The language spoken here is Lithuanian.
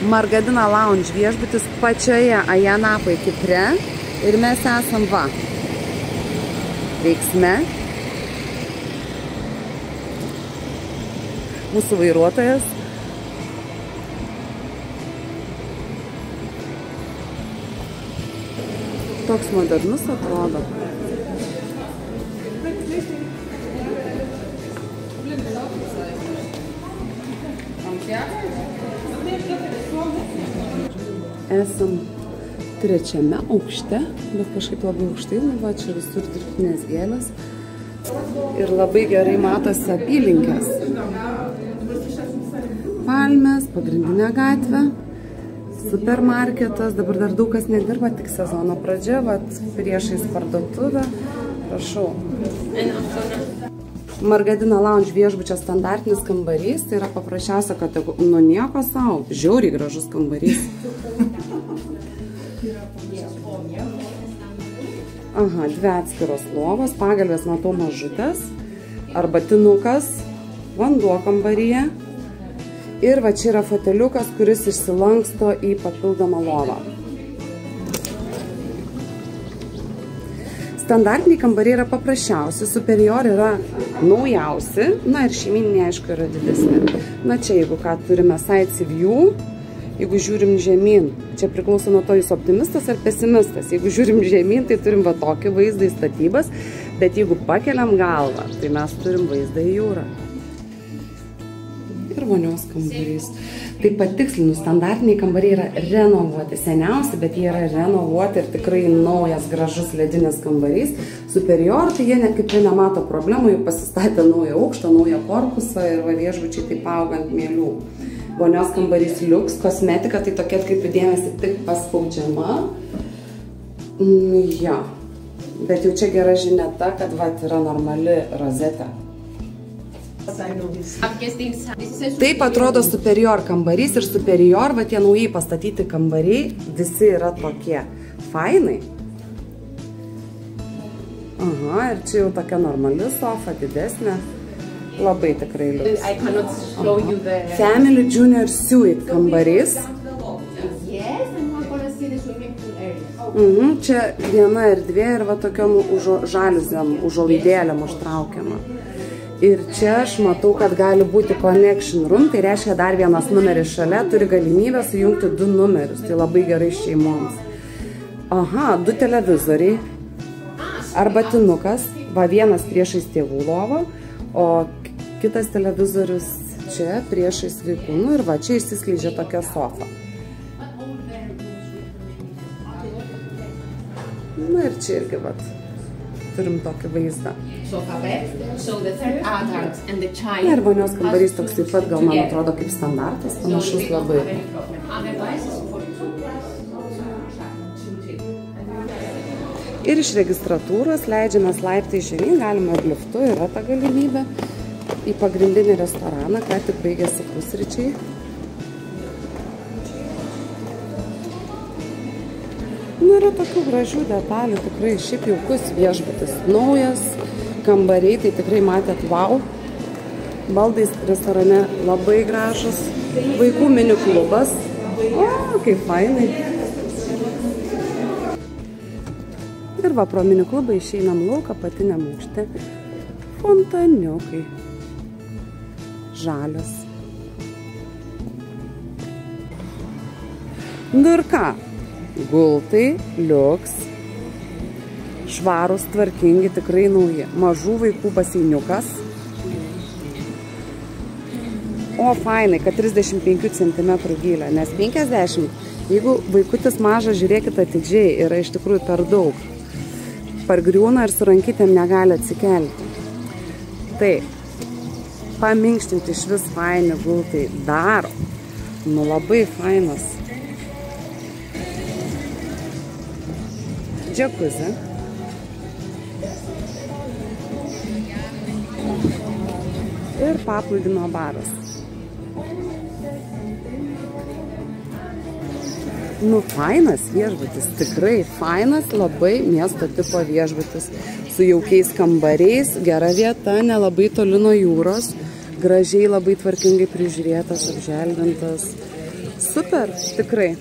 Margadina Lounge viešbutis pačioje Ajanapoje Kipre ir mes esam va veiksme. Mūsų vairuotojas. Toks modernus atrodo. Esam trečiame aukšte, bet kažkaip labai aukštai, va čia visur dirbtinės gėlės ir labai gerai matosi apylinkės. Palmės, pagrindinė gatvė, supermarketas, dabar dar daug kas nedirba, tik sezono pradžia, va priešais parduotuvę, prašau. Margadina Lounge viešbučio standartinis kambarys, tai yra paprasčiausia kategorija, nu nieko sau, žiauriai gražus kambarys. Aha, dvi atskiros lovos, pagalvės matau mažutės, arbatinukas, vanduo kambaryje ir va čia yra foteliukas, kuris išsilanksto į papildomą lovą. Standartiniai kambariai yra paprasčiausi, superior yra naujausi, na ir šeimyniniai aišku yra didesni. Na čia jeigu ką turime side view, jeigu žiūrim žemyn, čia priklauso nuo to, jūs optimistas ar pesimistas. Jeigu žiūrim žemyn, tai turim va tokį vaizdą į statybas, bet jeigu pakeliam galvą, tai mes turim vaizdą į jūrą. Ir vonios kambarys. Tai patikslinu, standartiniai kambariai yra renovuoti, seniausi, bet jie yra renovuoti ir tikrai naujas, gražus ledinis kambarys. Superior, tai jie net kaip ir nemato problemų, jie pasistatė naują aukštą, naują korpusą ir va viešbučiai taip auga ant mielių. Vonios kambarys liuks, kosmetika, tai tokia atkreipiu dėmesį tik paspaudžiama. Jo, bet jau čia gera žinia ta, kad va yra normali rozetė. Taip atrodo superior kambarys ir superior, va tie naujai pastatyti kambariai, visi yra tokie fainai. Aha, ir čia jau tokia normali sofa, didesnė. Labai tikrai liuks. Family Junior Suite kambarys. Čia viena erdvė ir va tokiom žaliuzėm, užuolaidėlėm užtraukiama. Ir čia aš matau, kad gali būti connection room, tai reiškia dar vienas numeris šalia, turi galimybę sujungti 2 numerius, tai labai gerai šeimoms. Aha, 2 televizoriai, arbatinukas, va vienas priešais tėvų lovą, o kitas televizorius čia priešais vaikų, nu ir va čia išsiskleidžia tokia sofa. Na ir čia irgi va turim tokį vaizdą. Na ir vonios kambarys toks taip pat, gal man atrodo kaip standartas, panašus labai. Ir iš registratūros leidžiamės laiptai žemyn, galima ir liftu, yra ta galimybė. Į pagrindinį restoraną, ką tik baigėsi pusryčiai. Nu, yra tokių gražių detalių, tikrai šiaip jaukus viešbutis. Naujas, kambariai, tai tikrai matėt, wow. Baldai restorane labai gražus. Vaikų mini klubas. O, kaip fainai. Ir va, pro mini klubą išeinam lauką, apatiniam aukšte. Fontaniukai. Žalias. Nu ir ką? Gultai, liuks, švarūs, tvarkingi, tikrai nauji. Mažų vaikų baseiniukas. O fainai, kad 35 cm gylio, nes 50. Jeigu vaikutis mažas, žiūrėkit atidžiai, yra iš tikrųjų per daug. Pargriūna ir su rankytėm negali atsikelti. Tai, paminkštinti iš vis faini gultai daro. Nu labai fainas. Džakuzi. Ir paplūdimio baras. Nu, fainas viešbutis, tikrai fainas, labai miesto tipo viešbutis. Su jaukiais kambariais, gera vieta, nelabai toli nuo jūros. Gražiai, labai tvarkingai prižiūrėtas, apželdintas. Super, tikrai.